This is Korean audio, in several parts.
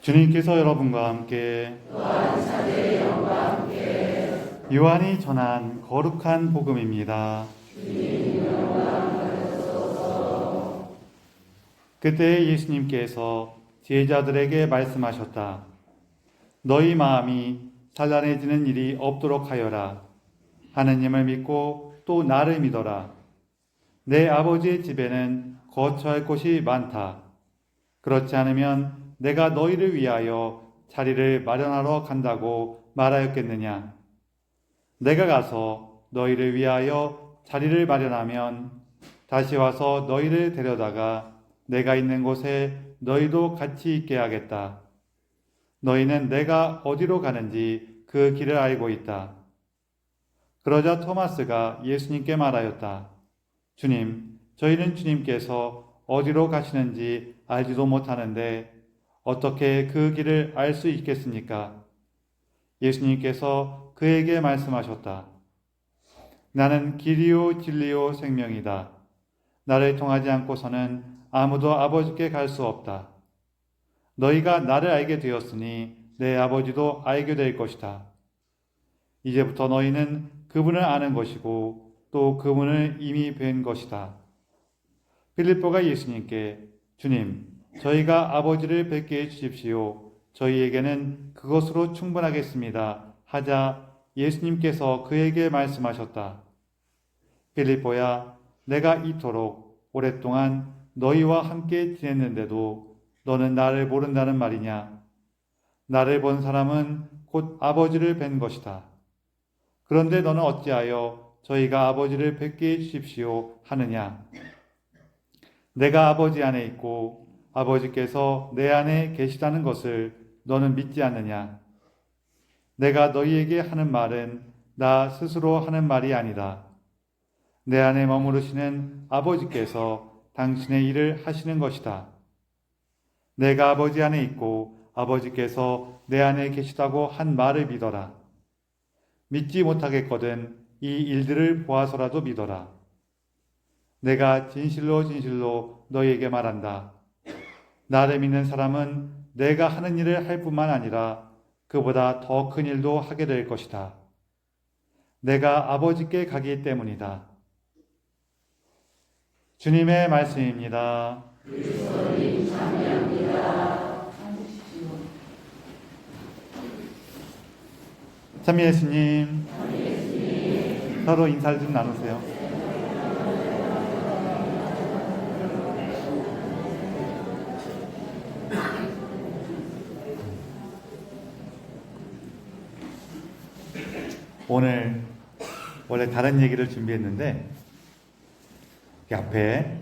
주님께서 여러분과 함께 요한이 전한 거룩한 복음입니다. 그때 예수님께서 제자들에게 말씀하셨다. 너희 마음이 산란해지는 일이 없도록 하여라. 하느님을 믿고 또 나를 믿어라. 내 아버지의 집에는 거처할 곳이 많다. 그렇지 않으면 내가 너희를 위하여 자리를 마련하러 간다고 말하였겠느냐. 내가 가서 너희를 위하여 자리를 마련하면 다시 와서 너희를 데려다가 내가 있는 곳에 너희도 같이 있게 하겠다. 너희는 내가 어디로 가는지 그 길을 알고 있다. 그러자 토마스가 예수님께 말하였다. 주님, 저희는 주님께서 어디로 가시는지 알지도 못하는데 어떻게 그 길을 알 수 있겠습니까? 예수님께서 그에게 말씀하셨다. 나는 길이요 진리요 생명이다. 나를 통하지 않고서는 아무도 아버지께 갈 수 없다. 너희가 나를 알게 되었으니 내 아버지도 알게 될 것이다. 이제부터 너희는 그분을 아는 것이고 또 그분을 이미 뵌 것이다. 빌립보가 예수님께 주님, 저희가 아버지를 뵙게 해주십시오. 저희에게는 그것으로 충분하겠습니다. 하자 예수님께서 그에게 말씀하셨다. 빌립보야, 내가 이토록 오랫동안 너희와 함께 지냈는데도 너는 나를 모른다는 말이냐? 나를 본 사람은 곧 아버지를 뵌 것이다. 그런데 너는 어찌하여 저희가 아버지를 뵙게 해주십시오 하느냐? 내가 아버지 안에 있고 아버지께서 내 안에 계시다는 것을 너는 믿지 않느냐? 내가 너희에게 하는 말은 나 스스로 하는 말이 아니다. 내 안에 머무르시는 아버지께서 당신의 일을 하시는 것이다. 내가 아버지 안에 있고 아버지께서 내 안에 계시다고 한 말을 믿어라. 믿지 못하겠거든 이 일들을 보아서라도 믿어라. 내가 진실로 진실로 너희에게 말한다. 나를 믿는 사람은 내가 하는 일을 할 뿐만 아니라 그보다 더 큰 일도 하게 될 것이다. 내가 아버지께 가기 때문이다. 주님의 말씀입니다. 참 예수님, 서로 인사를 좀 나누세요. 오늘 원래 다른 얘기를 준비했는데 이 앞에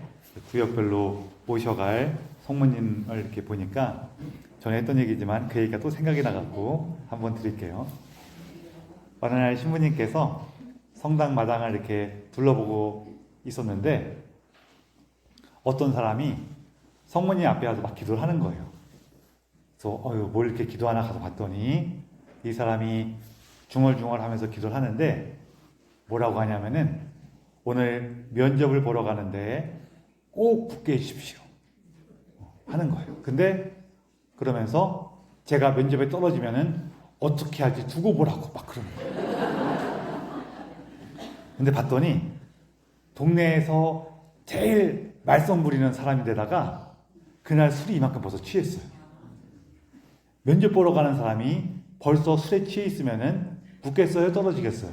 구역별로 모셔갈 성모님을 이렇게 보니까 전에 했던 얘기지만 그 얘기가 또 생각이 나갖고 한번 드릴게요. 어느 날 신부님께서 성당 마당을 이렇게 둘러보고 있었는데 어떤 사람이 성모님 앞에 와서 막 기도를 하는 거예요. 그래서 뭘 이렇게 기도하나 가서 봤더니 이 사람이 중얼중얼 하면서 기도를 하는데 뭐라고 하냐면은 오늘 면접을 보러 가는데 꼭 붙게 해주십시오 하는 거예요. 근데 그러면서 제가 면접에 떨어지면은 어떻게 할지 두고 보라고 막 그러는 거예요. 근데 봤더니 동네에서 제일 말썽 부리는 사람인데다가 그날 술이 이만큼 벌써 취했어요. 면접 보러 가는 사람이 벌써 술에 취해 있으면은 붙겠어요? 떨어지겠어요?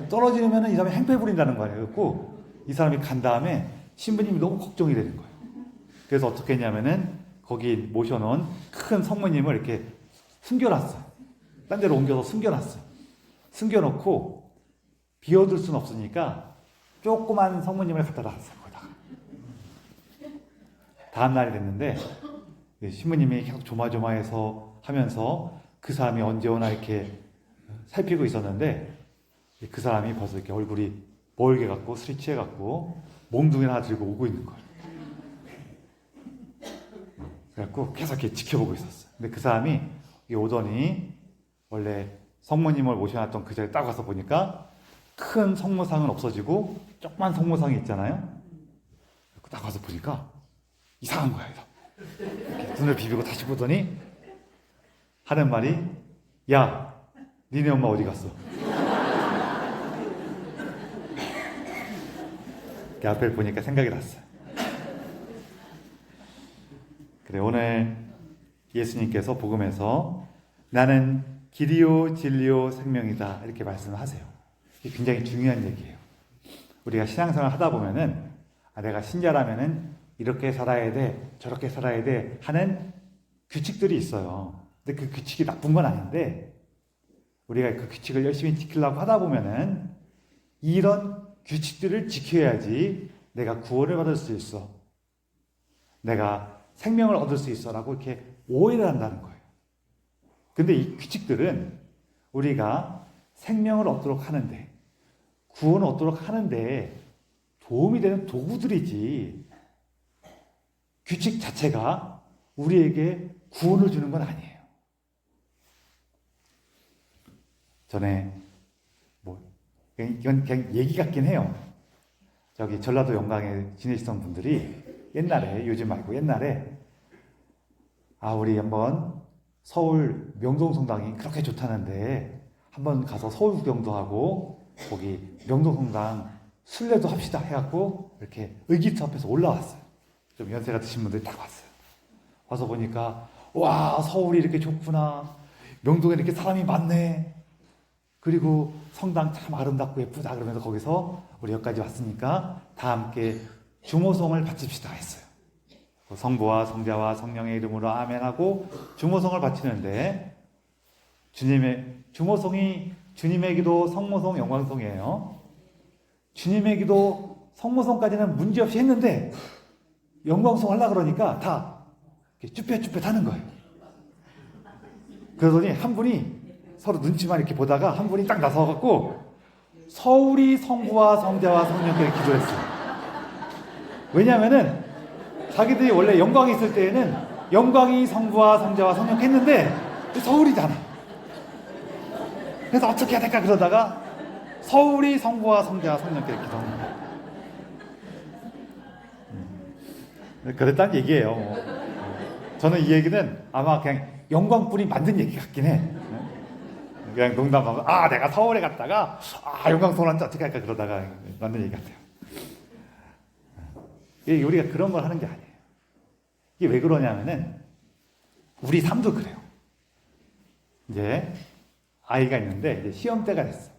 떨어지면은 이 사람이 행패 부린다는 거예요. 그래서 이 사람이 간 다음에 신부님이 너무 걱정이 되는 거예요. 그래서 어떻게 했냐면은 거기 모셔놓은 큰 성모님을 이렇게 숨겨놨어요. 딴 데로 옮겨서 숨겨놨어요. 숨겨놓고 비워둘 수는 없으니까 조그만 성모님을 갖다 놨어요. 거기다가. 다음 날이 됐는데 신부님이 계속 조마조마해서 하면서 그 사람이 언제 오나 이렇게 살피고 있었는데 그 사람이 벌써 이렇게 얼굴이 멀게 갖고 술이 취해 갖고 몽둥이 하나 들고 오고 있는 거예요. 그래갖고 계속 이렇게 지켜보고 있었어요. 근데 그 사람이 오더니 원래 성모님을 모셔놨던 그 자리에 딱 와서 보니까 큰 성모상은 없어지고 조그만 성모상이 있잖아요. 딱 와서 보니까 이상한 거야. 이렇게 눈을 비비고 다시 보더니 하는 말이 야, 니네 엄마 어디 갔어? 그 앞을 보니까 생각이 났어요. 그래, 오늘 예수님께서 복음에서 나는 길이요 진리요 생명이다 이렇게 말씀을 하세요. 이게 굉장히 중요한 얘기예요. 우리가 신앙생활 하다 보면은 내가 신자라면은 이렇게 살아야 돼, 저렇게 살아야 돼 하는 규칙들이 있어요. 근데 그 규칙이 나쁜 건 아닌데 우리가 그 규칙을 열심히 지키려고 하다 보면은 이런 규칙들을 지켜야지 내가 구원을 받을 수 있어, 내가 생명을 얻을 수 있어 라고 이렇게 오해를 한다는 거예요. 근데 이 규칙들은 우리가 생명을 얻도록 하는데, 구원을 얻도록 하는데 도움이 되는 도구들이지 규칙 자체가 우리에게 구원을 주는 건 아니에요. 전에 이건 그냥 얘기 같긴 해요. 저기 전라도 영광에 지내시던 분들이 옛날에, 요즘 말고 옛날에 우리 한번 서울 명동성당이 그렇게 좋다는데 한번 가서 서울 구경도 하고 거기 명동성당 순례도 합시다 해갖고 이렇게 의기투 앞에서 올라왔어요. 좀 연세가 드신 분들이 딱 왔어요. 와서 보니까 와, 서울이 이렇게 좋구나, 명동에 이렇게 사람이 많네, 그리고 성당 참 아름답고 예쁘다 그러면서 거기서 우리 여기까지 왔으니까 다 함께 주모성을 바칩시다 했어요. 성부와 성자와 성령의 이름으로 아멘 하고 주모성을 바치는데, 주님의 주모성이 주님의 기도, 성모성, 영광성이에요. 주님의 기도, 성모성까지는 문제없이 했는데 영광성 하려고 그러니까 다 쭈뼛쭈뼛 하는 거예요. 그러더니 한 분이 서로 눈치만 이렇게 보다가 한 분이 딱 나서갖고 서울이 성부와 성자와 성령께 기도했어요. 왜냐하면은 자기들이 원래 영광이 있을 때에는 영광이 성부와 성자와 성령 했는데 서울이잖아. 그래서 어떻게 해야 될까 그러다가 서울이 성부와 성자와 성령께 기도하는 거예요. 그랬다는 얘기예요. 저는 이 얘기는 아마 그냥 영광뿐이 만든 얘기 같긴 해. 그냥 농담하고 내가 서울에 갔다가 영광성한테 어떻게 할까 그러다가 만든 얘기 같아요. 이게 우리가 그런 걸 하는 게 아니에요. 이게 왜 그러냐면은 우리 삶도 그래요. 이제 아이가 있는데 이제 시험 때가 됐어.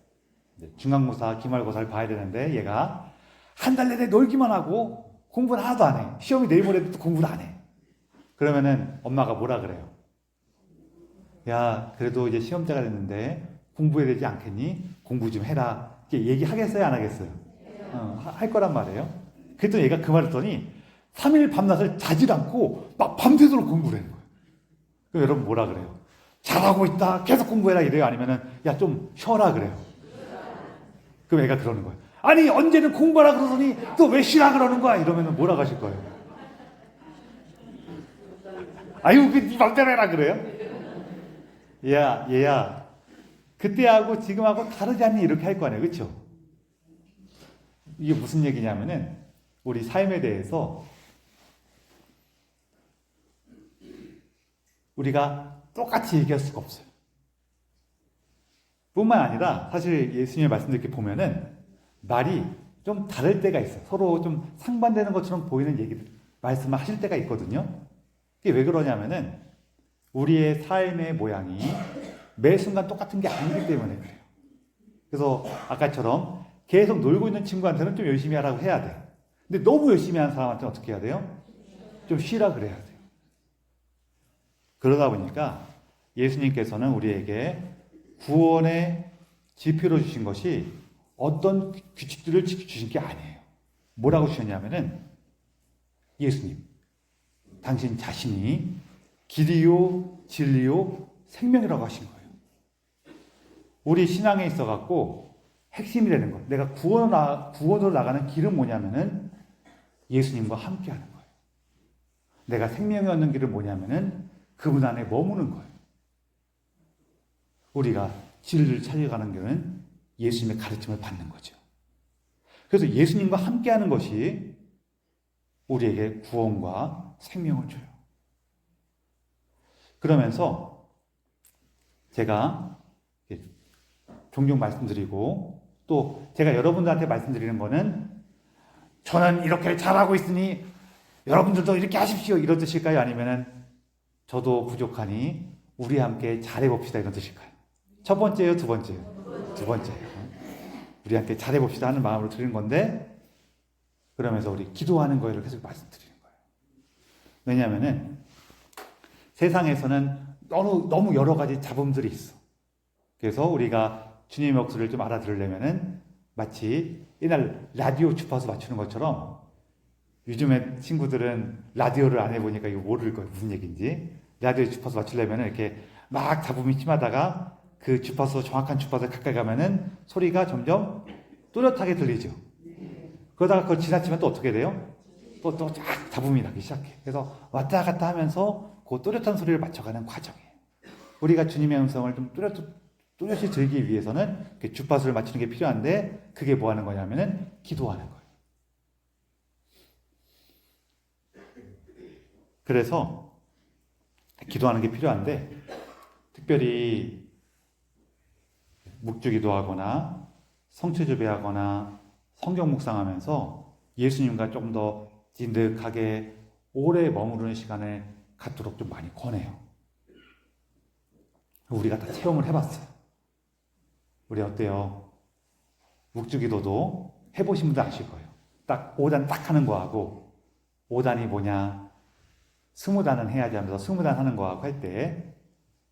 이제 중간고사, 기말고사를 봐야 되는데 얘가 한 달 내내 놀기만 하고 공부는 하나도 안 해. 시험이 내일 모레도 공부를 안 해. 그러면은 엄마가 뭐라 그래요? 야, 그래도 이제 시험 때가 됐는데 공부해야 되지 않겠니? 공부 좀 해라. 이렇게 얘기하겠어요, 안 하겠어요? 할 거란 말이에요. 그랬더니 얘가 그 말을 했더니 3일 밤낮을 자질 않고 막 밤새도록 공부를 하는 거예요. 그럼 여러분 뭐라 그래요? 잘하고 있다, 계속 공부해라 이래요? 아니면은 야, 좀 쉬어라 그래요? 그럼 애가 그러는 거예요. 아니, 언제는 공부하라 그러더니 또 왜 쉬라 그러는 거야? 이러면은 뭐라 하실 거예요? 아유, 네 맘대로 해라 그래요? 얘야, 그때하고 지금하고 다르지 않니? 이렇게 할 거 아니에요. 그렇죠? 이게 무슨 얘기냐면은 우리 삶에 대해서 우리가 똑같이 얘기할 수가 없어요. 뿐만 아니라 사실 예수님의 말씀들 이렇게 보면은 말이 좀 다를 때가 있어요. 서로 좀 상반되는 것처럼 보이는 얘기들, 말씀을 하실 때가 있거든요. 이게 왜 그러냐면은 우리의 삶의 모양이 매 순간 똑같은 게 아니기 때문에 그래요. 그래서 아까처럼 계속 놀고 있는 친구한테는 좀 열심히 하라고 해야 돼요. 근데 너무 열심히 하는 사람한테는 어떻게 해야 돼요? 좀 쉬라 그래야 돼요. 그러다 보니까 예수님께서는 우리에게 구원의 지표로 주신 것이 어떤 규칙들을 주신 게 아니에요. 뭐라고 주셨냐면은 예수님, 당신 자신이 길이요 진리요 생명이라고 하신 거예요. 우리 신앙에 있어갖고 핵심이 되는 것, 내가 구원으로 나가는 길은 뭐냐면은 예수님과 함께하는 거예요. 내가 생명이 얻는 길은 뭐냐면은 그분 안에 머무는 거예요. 우리가 진리를 찾아가는 길은 예수님의 가르침을 받는 거죠. 그래서 예수님과 함께하는 것이 우리에게 구원과 생명을 줘요. 그러면서 제가 종종 말씀드리고 또 제가 여러분들한테 말씀드리는 거는 저는 이렇게 잘하고 있으니 여러분들도 이렇게 하십시오 이런 뜻일까요? 아니면은 저도 부족하니 우리 함께 잘해봅시다 이런 뜻일까요? 첫 번째요, 두 번째요? 두 번째요. 우리 함께 잘해봅시다 하는 마음으로 드리는 건데 그러면서 우리 기도하는 거예요 계속 말씀드리는 거예요. 왜냐하면은 세상에서는 너무 여러 가지 잡음들이 있어. 그래서 우리가 주님의 목소리를 좀 알아들으려면은 마치 옛날 라디오 주파수 맞추는 것처럼 요즘에 친구들은 라디오를 안 해보니까 이거 모를 거예요. 무슨 얘기인지. 라디오 주파수 맞추려면 이렇게 막 잡음이 심하다가 그 주파수, 정확한 주파수에 가까이 가면은 소리가 점점 또렷하게 들리죠. 그러다가 그걸 지나치면 또 어떻게 돼요? 또 쫙 잡음이 나기 시작해. 그래서 왔다 갔다 하면서 그 또렷한 소리를 맞춰가는 과정이에요. 우리가 주님의 음성을 좀 또렷이 들기 위해서는 주파수를 맞추는 게 필요한데 그게 뭐 하는 거냐면은 기도하는 거예요. 그래서 기도하는 게 필요한데 특별히 묵주기도 하거나 성취주배하거나 성경 묵상하면서 예수님과 조금 더 진득하게 오래 머무르는 시간을 갖도록 좀 많이 권해요. 우리가 다 체험을 해봤어요. 우리 어때요? 묵주기도도 해보신 분들 아실 거예요. 딱 5단 딱 하는 거하고 5단이 뭐냐 20단은 해야지 하면서 20단 하는 거하고 할 때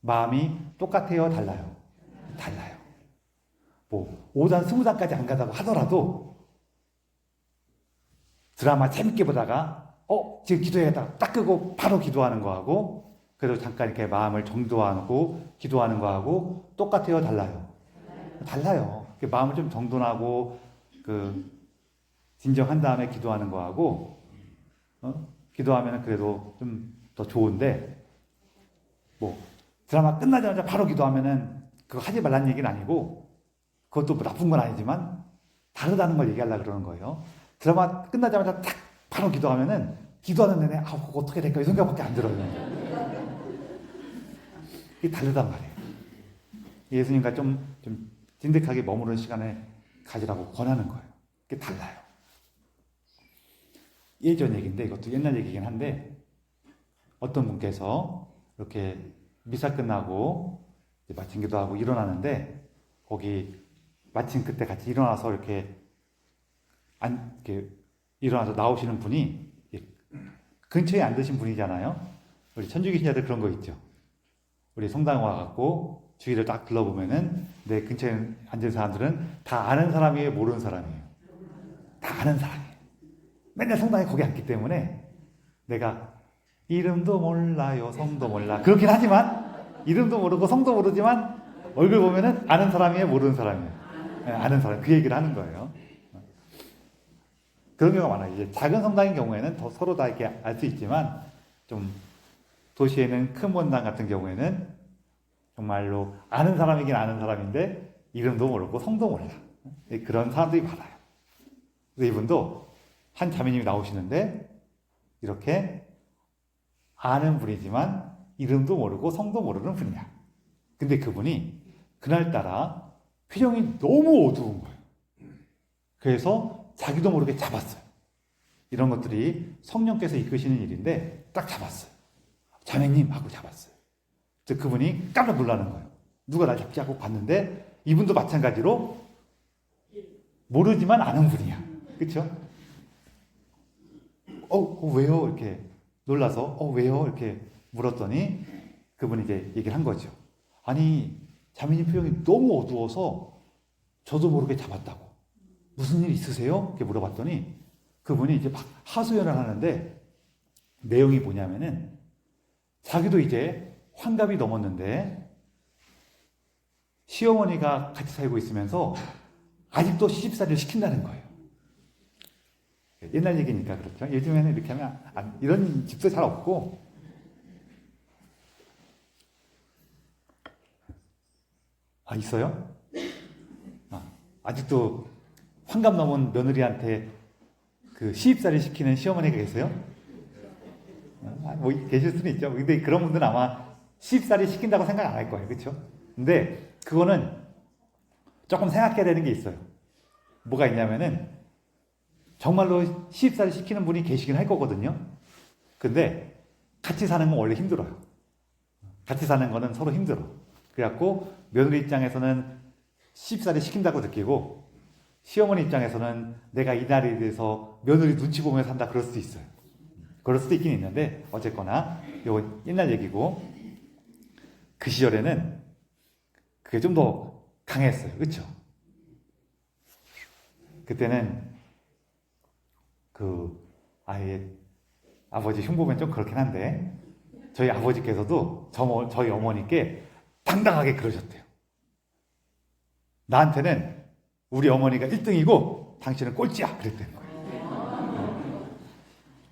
마음이 똑같아요? 달라요? 달라요. 뭐 5단 20단까지 안 가다고 하더라도 드라마 재밌게 보다가 지금 기도해야겠다 딱 끄고 바로 기도하는 거하고 그래도 잠깐 이렇게 마음을 정도하고 기도하는 거하고 똑같아요? 달라요? 달라요. 마음을 좀 정돈하고 진정한 다음에 기도하는 거하고 기도하면 그래도 좀 더 좋은데 뭐 드라마 끝나자마자 바로 기도하면은 그거 하지 말라는 얘기는 아니고 그것도 뭐 나쁜 건 아니지만 다르다는 걸 얘기하려고 그러는 거예요. 드라마 끝나자마자 딱 바로 기도하면은 기도하는 내내 그거 어떻게 될까 이 생각밖에 안 들어요. 이게 다르단 말이에요. 예수님과 좀 진득하게 머무르는 시간을 가지라고 권하는 거예요. 그게 달라요. 예전 얘기인데 이것도 옛날 얘기긴 한데 어떤 분께서 이렇게 미사 끝나고 마침 기도하고 일어나는데 거기 마침 그때 같이 일어나서 이렇게 일어나서 나오시는 분이 근처에 앉으신 분이잖아요. 우리 천주교 신자들 그런 거 있죠. 우리 성당 와갖고 주위를 딱 둘러보면은 내 근처에 앉은 사람들은 다 아는 사람이에요, 모르는 사람이에요. 다 아는 사람이에요. 맨날 성당에 거기 앉기 때문에 내가 이름도 몰라요, 성도 몰라. 그렇긴 하지만 이름도 모르고 성도 모르지만 얼굴 보면은 아는 사람이에요, 모르는 사람이에요. 네, 아는 사람. 그 얘기를 하는 거예요. 그런 경우가 많아요. 이제 작은 성당인 경우에는 더 서로 다 이렇게 알 수 있지만 좀 도시에는 큰 본당 같은 경우에는 정말로 아는 사람이긴 아는 사람인데 이름도 모르고 성도 몰라. 그런 사람들이 많아요. 그래서 이분도 한 자매님이 나오시는데 이렇게 아는 분이지만 이름도 모르고 성도 모르는 분이야. 근데 그분이 그날따라 표정이 너무 어두운 거예요. 그래서 자기도 모르게 잡았어요. 이런 것들이 성령께서 이끄시는 일인데 딱 잡았어요. 자매님 하고 잡았어요. 그래서 그분이 깜짝 놀라는 거예요. 누가 날 잡지 하고 봤는데 이분도 마찬가지로 모르지만 아는 분이야. 그렇죠? 왜요? 이렇게 놀라서 왜요? 이렇게 물었더니 그분이 이제 얘기를 한 거죠. 아니 자매님 표정이 너무 어두워서 저도 모르게 잡았다고. 무슨 일 있으세요? 이렇게 물어봤더니 그분이 이제 막 하소연을 하는데 내용이 뭐냐면은 자기도 이제 환갑이 넘었는데 시어머니가 같이 살고 있으면서 아직도 시집살이를 시킨다는 거예요. 옛날 얘기니까 그렇죠. 요즘에는 이렇게 하면 이런 집도 잘 없고 있어요? 아직도 환갑 넘은 며느리한테 그 시집살이 시키는 시어머니가 계세요? 뭐 계실 수는 있죠. 근데 그런 분들은 아마 시집살이 시킨다고 생각 안 할 거예요. 그렇죠? 근데 그거는 조금 생각해야 되는 게 있어요. 뭐가 있냐면은 정말로 시집살이 시키는 분이 계시긴 할 거거든요. 근데 같이 사는 건 원래 힘들어요. 같이 사는 거는 서로 힘들어. 그래갖고 며느리 입장에서는 시집살이 시킨다고 느끼고 시어머니 입장에서는 내가 이 나라에 대해서 며느리 눈치 보며 산다 그럴 수도 있어요. 그럴 수도 있긴 있는데 어쨌거나 이거 옛날 얘기고 그 시절에는 그게 좀 더 강했어요. 그렇죠? 그때는 그 아예 아버지 흉보면 좀 그렇긴 한데 저희 아버지께서도 저희 어머니께 당당하게 그러셨대요. 나한테는 우리 어머니가 1등이고 당신은 꼴찌야 그랬다는 거예요.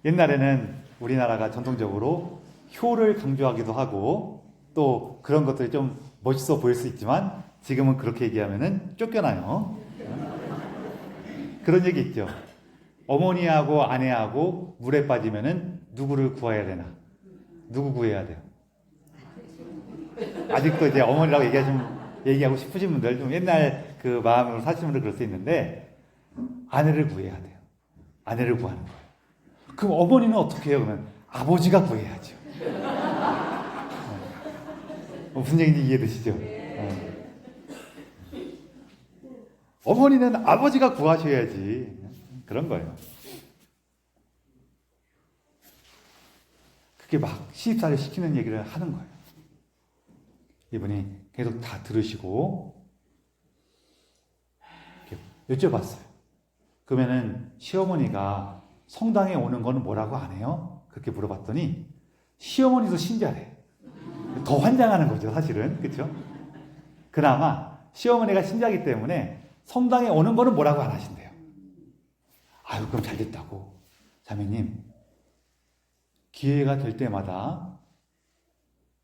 옛날에는 우리나라가 전통적으로 효를 강조하기도 하고 또 그런 것들이 좀 멋있어 보일 수 있지만 지금은 그렇게 얘기하면은 쫓겨나요. 그런 얘기 있죠. 어머니하고 아내하고 물에 빠지면은 누구를 구해야 되나? 누구 구해야 돼요? 아직도 이제 어머니라고 얘기하고 싶으신 분들 좀 옛날 그 마음으로 사시는 분들 그럴 수 있는데 아내를 구해야 돼요. 아내를 구하는 거예요. 그럼 어머니는 어떻게 해요? 그러면 아버지가 구해야죠. 무슨 얘기인지 이해되시죠? 어머니는 아버지가 구하셔야지. 그런 거예요. 그게 막 시집살이 시키는 얘기를 하는 거예요. 이분이 계속 다 들으시고 여쭤봤어요. 그러면은 시어머니가 성당에 오는 거는 뭐라고 안 해요? 그렇게 물어봤더니 시어머니도 신자래. 더 환장하는 거죠, 사실은. 그렇죠? 그나마 시어머니가 신자이기 때문에 성당에 오는 거는 뭐라고 안 하신대요. 아유, 그럼 잘 됐다고. 자매님, 기회가 될 때마다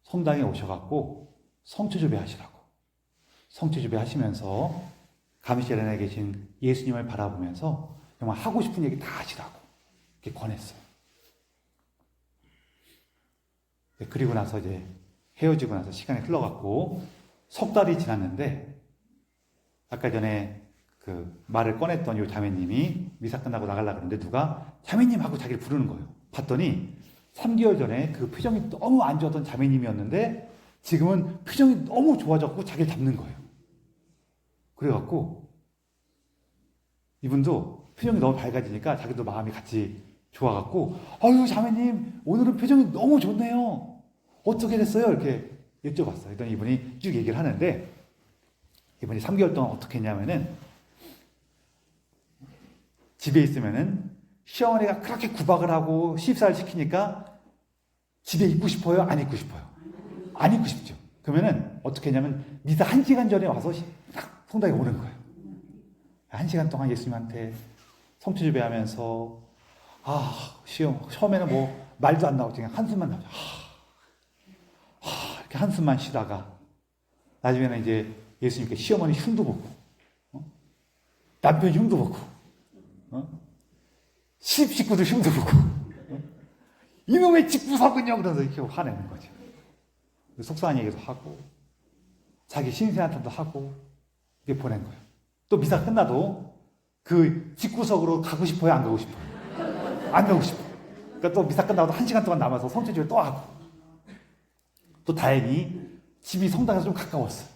성당에 오셔갖고 성취주배 하시라고. 성취주배 하시면서 감시실 안에 계신 예수님을 바라보면서 정말 하고 싶은 얘기 다 하시라고. 이렇게 권했어요. 그리고 나서 이제 헤어지고 나서 시간이 흘러갔고 석 달이 지났는데 아까 전에 그 말을 꺼냈던 이 자매님이 미사 끝나고 나가려고 그러는데 누가 자매님 하고 자기를 부르는 거예요. 봤더니 3개월 전에 그 표정이 너무 안 좋았던 자매님이었는데 지금은 표정이 너무 좋아졌고 자기를 잡는 거예요. 그래갖고 이분도 표정이 너무 밝아지니까 자기도 마음이 같이 좋아갖고 아유 자매님 오늘은 표정이 너무 좋네요. 어떻게 됐어요? 이렇게 여쭤봤어요. 그랬더니 이분이 쭉 얘기를 하는데 이분이 3개월 동안 어떻게 했냐면은 집에 있으면은 시어머니가 그렇게 구박을 하고 시집살을 시키니까 집에 있고 싶어요? 안 있고 싶어요? 안 있고 싶죠. 그러면은 어떻게 했냐면 미사 1시간 전에 와서 딱 성당에 오는 거예요. 1시간 동안 예수님한테 성취주배하면서 처음에는 뭐 말도 안 나오고 그냥 한숨만 나오죠. 이렇게 한숨만 쉬다가 나중에는 이제 예수님께 시어머니 흉도 보고 남편 흉도 보고 시집식구들 흉도 보고 이놈의 집구석은요 그러면서 이렇게 화내는 거죠. 속상한 얘기도 하고 자기 신세한테도 하고 이렇게 보낸 거예요. 또 미사 끝나도 그 집구석으로 가고 싶어요? 안 가고 싶어요? 안 가고 싶어요. 그러니까 또 미사 끝나고 1시간 동안 남아서 성취주를 또 하고 또 다행히 집이 성당에서 좀 가까웠어요.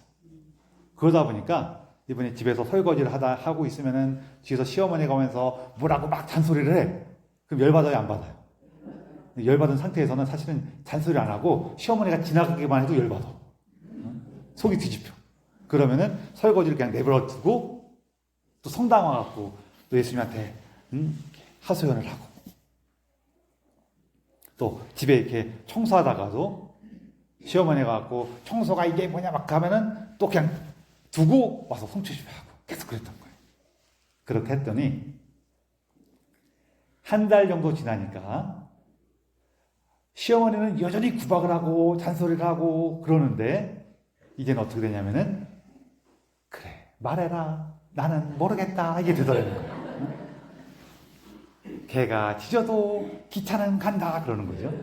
그러다 보니까 이번에 집에서 설거지를 하고 있으면은 뒤에서 시어머니가 오면서 뭐라고 막 잔소리를 해. 그럼 열받아요, 안 받아요? 열받은 상태에서는 사실은 잔소리 안 하고 시어머니가 지나가기만 해도 열받아. 속이 뒤집혀. 그러면은 설거지를 그냥 내버려 두고 또 성당 와갖고 또 예수님한테 하소연을 하고 또 집에 이렇게 청소하다가도 시어머니가 갖고 청소가 이게 뭐냐 막 하면은 또 그냥 두고 와서 성취주배하고 계속 그랬던 거예요. 그렇게 했더니 한 달 정도 지나니까 시어머니는 여전히 구박을 하고 잔소리를 하고 그러는데 이제는 어떻게 되냐면은 그래 말해라 나는 모르겠다 이게 되더라는 거예요. 개가 짖어도 기차는 간다 그러는 거죠.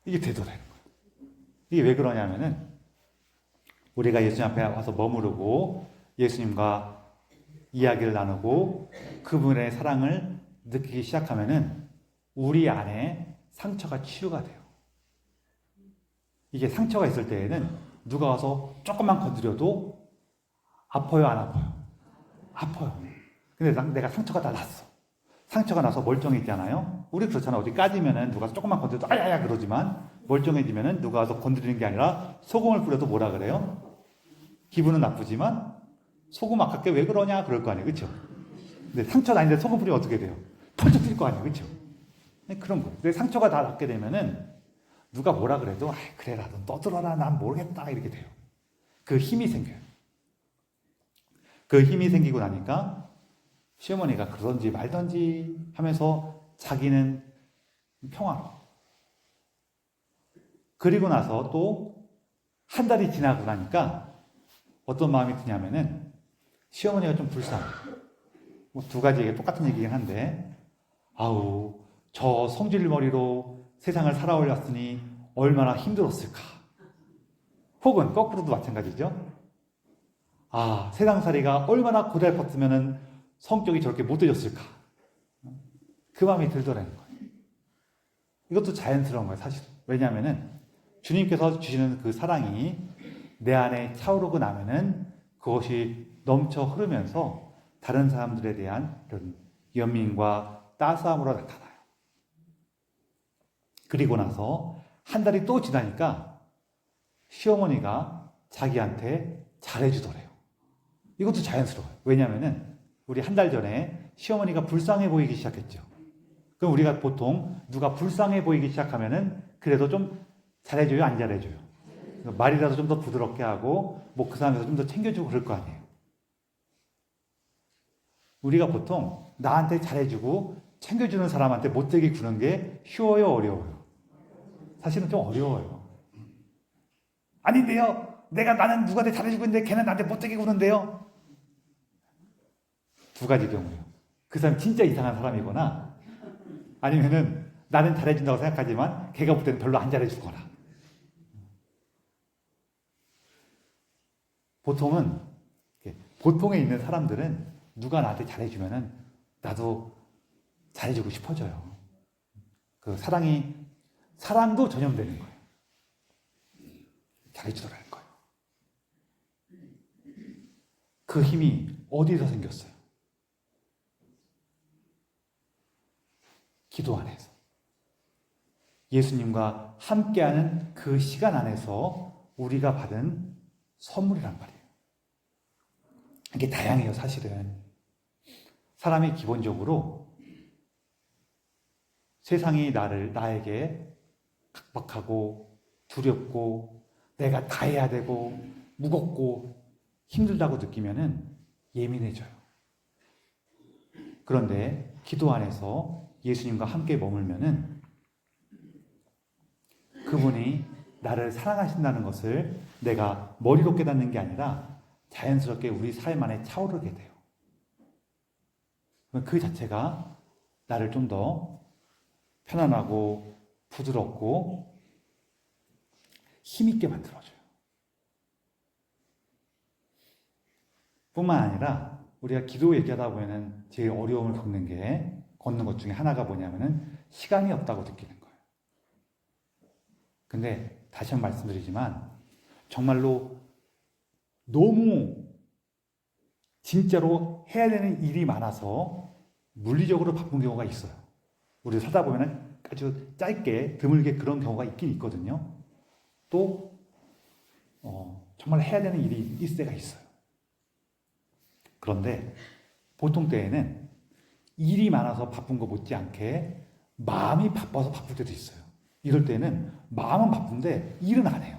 이게 되더라는 거예요. 이게 왜 그러냐면은 우리가 예수님 앞에 와서 머무르고 예수님과 이야기를 나누고 그분의 사랑을 느끼기 시작하면은 우리 안에 상처가 치유가 돼요. 이게 상처가 있을 때에는 누가 와서 조금만 건드려도 아파요, 안 아파요? 아파요. 근데 내가 상처가 다 났어. 상처가 나서 멀쩡해지잖아요. 우리 그렇잖아. 어디 까지면은 누가 조금만 건드려도 아야야 그러지만 멀쩡해지면은 누가 와서 건드리는 게 아니라 소금을 뿌려도 뭐라 그래요? 기분은 나쁘지만 소금 아깝게 왜 그러냐 그럴 거 아니에요. 그렇죠? 근데 상처 나는데 소금 뿌리면 어떻게 돼요? 펄쩍 뛸 거 아니에요. 그렇죠? 그런 거예요. 근데 상처가 다 낫게 되면은 누가 뭐라 그래도 그래 나도 떠들어라 난 모르겠다 이렇게 돼요. 그 힘이 생겨요. 그 힘이 생기고 나니까 시어머니가 그러던지 말던지 하면서 자기는 평화로. 그리고 나서 또 한 달이 지나고 나니까 어떤 마음이 드냐면은 시어머니가 좀 불쌍해. 뭐 두 가지 얘기 똑같은 얘기긴 한데 아우 저 성질머리로 세상을 살아올렸으니 얼마나 힘들었을까. 혹은 거꾸로도 마찬가지죠. 아 세상살이가 얼마나 고달팠으면 성격이 저렇게 못되졌을까. 그 마음이 들더라는 거예요. 이것도 자연스러운 거예요 사실은. 왜냐하면은 주님께서 주시는 그 사랑이 내 안에 차오르고 나면은 그것이 넘쳐 흐르면서 다른 사람들에 대한 이런 연민과 따스함으로 나타나요. 그리고 나서 한 달이 또 지나니까 시어머니가 자기한테 잘해주더래요. 이것도 자연스러워요. 왜냐하면은 우리 한 달 전에 시어머니가 불쌍해 보이기 시작했죠. 그럼 우리가 보통 누가 불쌍해 보이기 시작하면은 그래도 좀 잘해줘요, 안 잘해줘요? 말이라도 좀 더 부드럽게 하고 뭐 그 사람에서 좀 더 챙겨주고 그럴 거 아니에요. 우리가 보통 나한테 잘해주고 챙겨주는 사람한테 못되게 구는 게 쉬워요, 어려워요? 사실은 좀 어려워요. 아닌데요. 나는 누구한테 잘해주고 있는데 걔는 나한테 못되게 구는데요. 두 가지 경우예요. 그 사람이 진짜 이상한 사람이거나 아니면은 나는 잘해준다고 생각하지만 걔가 볼 때는 별로 안 잘해주거나. 보통에 있는 사람들은 누가 나한테 잘해주면은 나도 잘해주고 싶어져요. 그 사랑도 전염되는 거예요. 잘해주더라는 거예요. 그 힘이 어디서 생겼어요? 기도 안에서. 예수님과 함께하는 그 시간 안에서 우리가 받은 선물이란 말이에요. 이게 다양해요, 사실은. 사람이 기본적으로 세상이 나에게 각박하고 두렵고 내가 다 해야 되고 무겁고 힘들다고 느끼면은 예민해져요. 그런데 기도 안에서 예수님과 함께 머물면은 그분이 나를 사랑하신다는 것을 내가 머리로 깨닫는 게 아니라 자연스럽게 우리 삶 안에 차오르게 돼요. 그 자체가 나를 좀 더 편안하고 부드럽고 힘있게 만들어줘요. 뿐만 아니라 우리가 기도 얘기하다 보면은 제일 어려움을 겪는 것 중에 하나가 뭐냐면은 시간이 없다고 느끼는 거예요. 근데 다시 한번 말씀드리지만 정말로 너무 진짜로 해야 되는 일이 많아서 물리적으로 바쁜 경우가 있어요. 우리 살다 보면 아주 짧게 드물게 그런 경우가 있긴 있거든요. 또 정말 해야 되는 일이 있을 때가 있어요. 그런데 보통 때에는 일이 많아서 바쁜 거 못지않게 마음이 바빠서 바쁠 때도 있어요. 이럴 때는 마음은 바쁜데 일은 안 해요.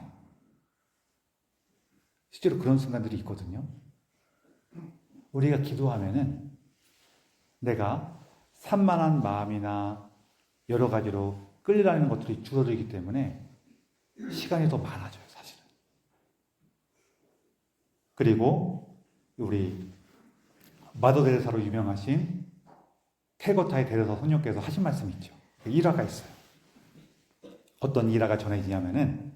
실제로 그런 순간들이 있거든요. 우리가 기도하면은 내가 산만한 마음이나 여러 가지로 끌려다니는 것들이 줄어들기 때문에 시간이 더 많아져요, 사실은. 그리고 우리 마더 데레사로 유명하신 캘거타의 데레사 선녀께서 하신 말씀이 있죠. 일화가 있어요. 어떤 일화가 전해지냐면은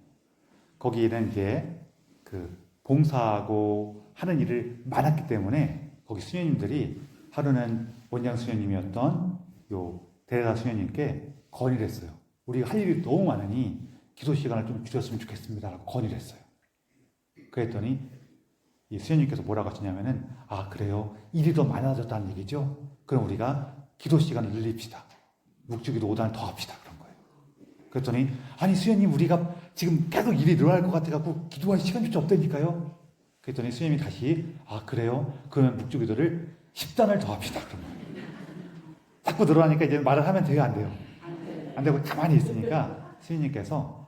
거기에는 이제 그 봉사하고 하는 일을 많았기 때문에 거기 수녀님들이 하루는 원장 수녀님이었던 요 데레다 수녀님께 건의를 했어요. 우리가 할 일이 너무 많으니 기도 시간을 좀 줄였으면 좋겠습니다라고 건의를 했어요. 그랬더니 이 수녀님께서 뭐라고 하시냐면은, 아 그래요? 일이 더 많아졌다는 얘기죠? 그럼 우리가 기도 시간을 늘립시다. 묵주기도 5단을 더 합시다. 그런 거예요. 그랬더니 아니 수녀님 우리가 지금 계속 일이 늘어날 것 같아갖고 기도할 시간조차 없다니까요. 그랬더니 수녀님이 다시 아 그래요? 그러면 묵주기도를 10단을 더 합시다. 그런 거예요. 자꾸 늘어나니까 이제 말을 하면 돼요? 안 돼요? 안 되고 가만히 있으니까 수녀님께서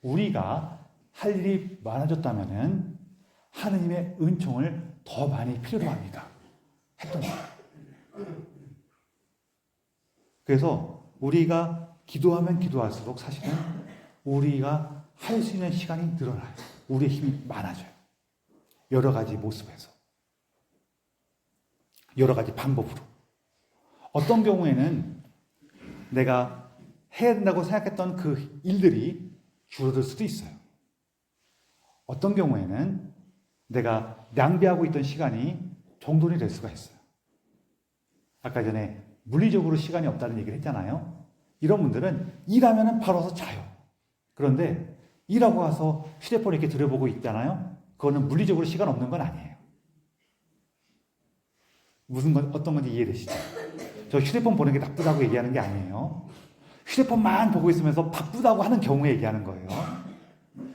우리가 할 일이 많아졌다면은 하느님의 은총을 더 많이 필요로 합니다. 했던 거예요. 그래서 우리가 기도하면 기도할수록 사실은 우리가 할 수 있는 시간이 늘어나요. 우리의 힘이 많아져요. 여러 가지 모습에서. 여러 가지 방법으로. 어떤 경우에는 내가 해야 된다고 생각했던 그 일들이 줄어들 수도 있어요. 어떤 경우에는 내가 낭비하고 있던 시간이 정돈이 될 수가 있어요. 아까 전에 물리적으로 시간이 없다는 얘기를 했잖아요. 이런 분들은 일하면 바로 와서 자요. 그런데 일하고 와서 휴대폰 이렇게 들여보고 있잖아요. 그거는 물리적으로 시간 없는 건 아니에요. 어떤 건지 이해되시죠? 저 휴대폰 보는 게 나쁘다고 얘기하는 게 아니에요. 휴대폰만 보고 있으면서 바쁘다고 하는 경우에 얘기하는 거예요.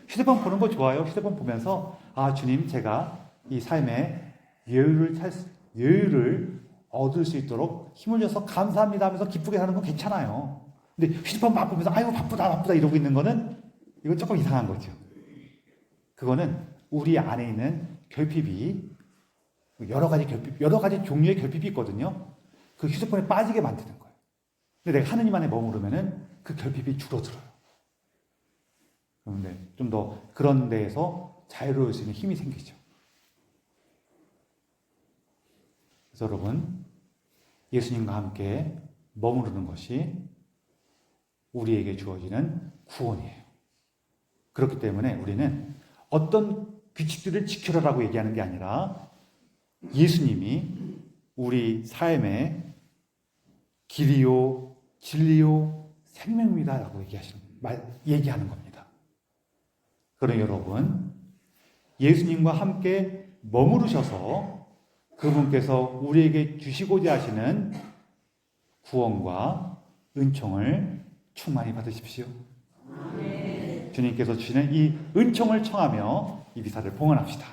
휴대폰 보는 거 좋아요. 휴대폰 보면서 아 주님 제가 이 삶에 여유를 얻을 수 있도록 힘을 줘서 감사합니다 하면서 기쁘게 사는 건 괜찮아요. 근데 휴대폰만 보면서 아이고 바쁘다 이러고 있는 거는 이건 조금 이상한 거죠. 그거는 우리 안에 있는 결핍이 여러 가지 종류의 결핍이 있거든요. 그 휴대폰에 빠지게 만드는 거예요. 근데 내가 하느님 안에 머무르면은 그 결핍이 줄어들어요. 그런데 좀 더 그런 데에서 자유로울 수 있는 힘이 생기죠. 그래서 여러분, 예수님과 함께 머무르는 것이 우리에게 주어지는 구원이에요. 그렇기 때문에 우리는 어떤 규칙들을 지켜라라고 얘기하는 게 아니라 예수님이 우리 삶의 길이요, 진리요, 생명이다라고 얘기하는 겁니다. 그럼 여러분, 예수님과 함께 머무르셔서 그분께서 우리에게 주시고자 하시는 구원과 은총을 충만히 받으십시오. 주님께서 주시는 이 은총을 청하며 이 미사를 봉헌합시다.